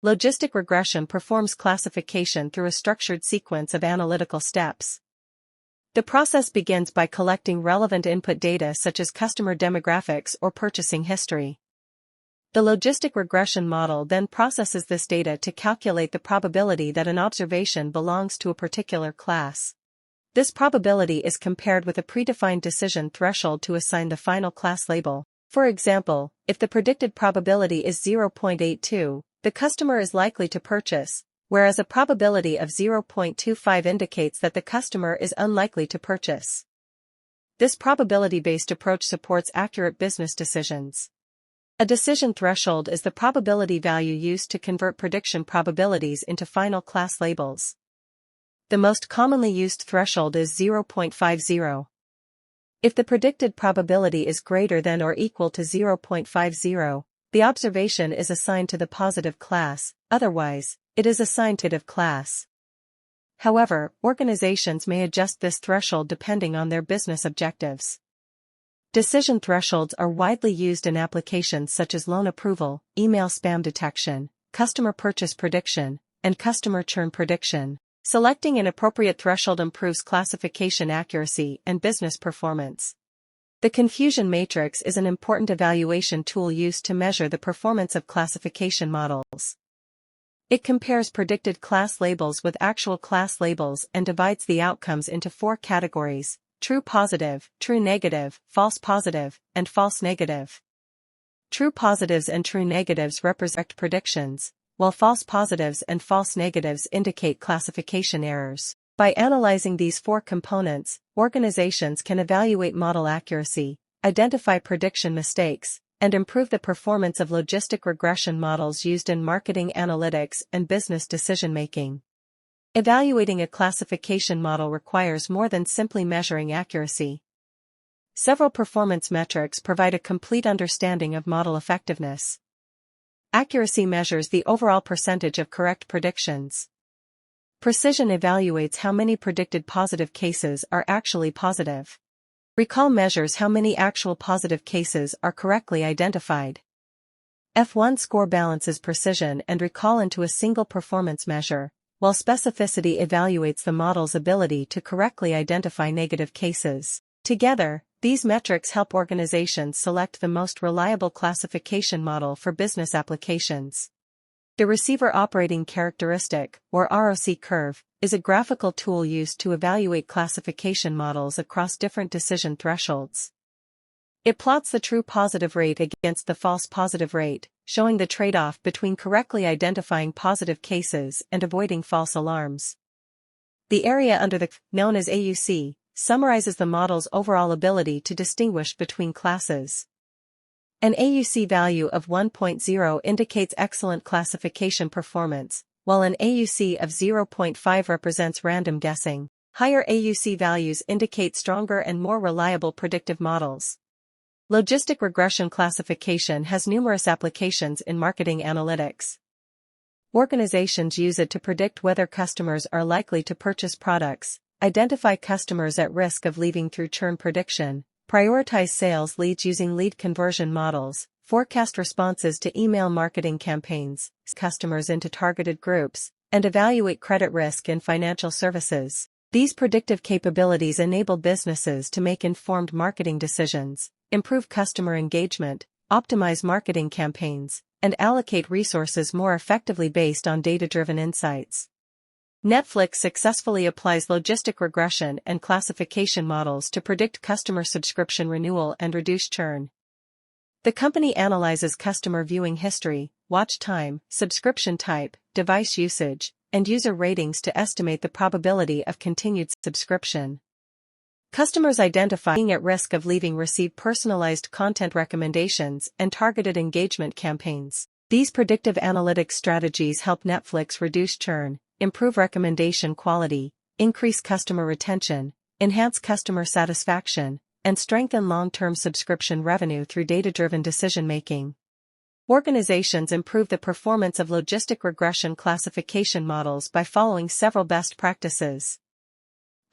Logistic regression performs classification through a structured sequence of analytical steps. The process begins by collecting relevant input data such as customer demographics or purchasing history. The logistic regression model then processes this data to calculate the probability that an observation belongs to a particular class. This probability is compared with a predefined decision threshold to assign the final class label. For example, if the predicted probability is 0.82, the customer is likely to purchase, whereas a probability of 0.25 indicates that the customer is unlikely to purchase. This probability-based approach supports accurate business decisions. A decision threshold is the probability value used to convert prediction probabilities into final class labels. The most commonly used threshold is 0.50. If the predicted probability is greater than or equal to 0.50, the observation is assigned to the positive class, otherwise, it is assigned to the negative class. However, organizations may adjust this threshold depending on their business objectives. Decision thresholds are widely used in applications such as loan approval, email spam detection, customer purchase prediction, and customer churn prediction. Selecting an appropriate threshold improves classification accuracy and business performance. The confusion matrix is an important evaluation tool used to measure the performance of classification models. It compares predicted class labels with actual class labels and divides the outcomes into 4 categories: true positive, true negative, false positive, and false negative. True positives and true negatives represent predictions, while false positives and false negatives indicate classification errors. By analyzing these 4 components, organizations can evaluate model accuracy, identify prediction mistakes, and improve the performance of logistic regression models used in marketing analytics and business decision-making. Evaluating a classification model requires more than simply measuring accuracy. Several performance metrics provide a complete understanding of model effectiveness. Accuracy measures the overall percentage of correct predictions. Precision evaluates how many predicted positive cases are actually positive. Recall measures how many actual positive cases are correctly identified. F1 score balances precision and recall into a single performance measure, while specificity evaluates the model's ability to correctly identify negative cases. Together, these metrics help organizations select the most reliable classification model for business applications. The Receiver Operating Characteristic, or ROC Curve, is a graphical tool used to evaluate classification models across different decision thresholds. It plots the true positive rate against the false positive rate, showing the trade-off between correctly identifying positive cases and avoiding false alarms. The area under the curve, known as AUC, summarizes the model's overall ability to distinguish between classes. An AUC value of 1.0 indicates excellent classification performance, while an AUC of 0.5 represents random guessing. Higher AUC values indicate stronger and more reliable predictive models. Logistic regression classification has numerous applications in marketing analytics. Organizations use it to predict whether customers are likely to purchase products, identify customers at risk of leaving through churn prediction, prioritize sales leads using lead conversion models, forecast responses to email marketing campaigns, customers into targeted groups, and evaluate credit risk in financial services. These predictive capabilities enable businesses to make informed marketing decisions, improve customer engagement, optimize marketing campaigns, and allocate resources more effectively based on data-driven insights. Netflix successfully applies logistic regression and classification models to predict customer subscription renewal and reduce churn. The company analyzes customer viewing history, watch time, subscription type, device usage, and user ratings to estimate the probability of continued subscription. Customers identifying at risk of leaving receive personalized content recommendations and targeted engagement campaigns. These predictive analytics strategies help Netflix reduce churn, improve recommendation quality, increase customer retention, enhance customer satisfaction, and strengthen long-term subscription revenue through data-driven decision-making. Organizations improve the performance of logistic regression classification models by following several best practices.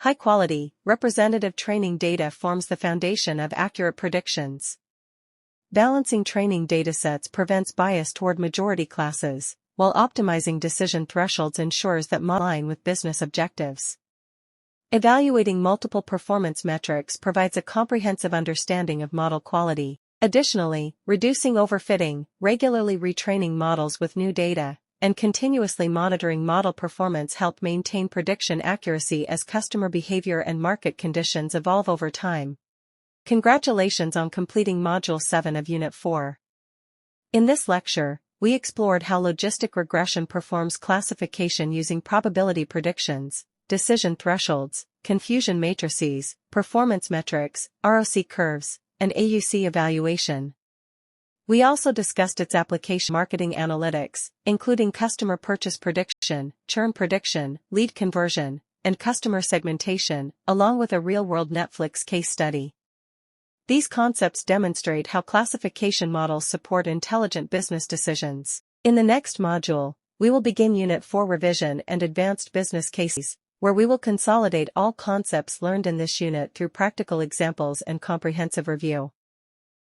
High-quality, representative training data forms the foundation of accurate predictions. Balancing training datasets prevents bias toward majority classes, while optimizing decision thresholds ensures that models align with business objectives. Evaluating multiple performance metrics provides a comprehensive understanding of model quality. Additionally, reducing overfitting, regularly retraining models with new data, and continuously monitoring model performance help maintain prediction accuracy as customer behavior and market conditions evolve over time. Congratulations on completing Module 7 of Unit 4. In this lecture, we explored how logistic regression performs classification using probability predictions, decision thresholds, confusion matrices, performance metrics, ROC curves, and AUC evaluation. We also discussed its application in marketing analytics, including customer purchase prediction, churn prediction, lead conversion, and customer segmentation, along with a real-world Netflix case study. These concepts demonstrate how classification models support intelligent business decisions. In the next module, we will begin Unit 4 revision and advanced business cases, where we will consolidate all concepts learned in this unit through practical examples and comprehensive review.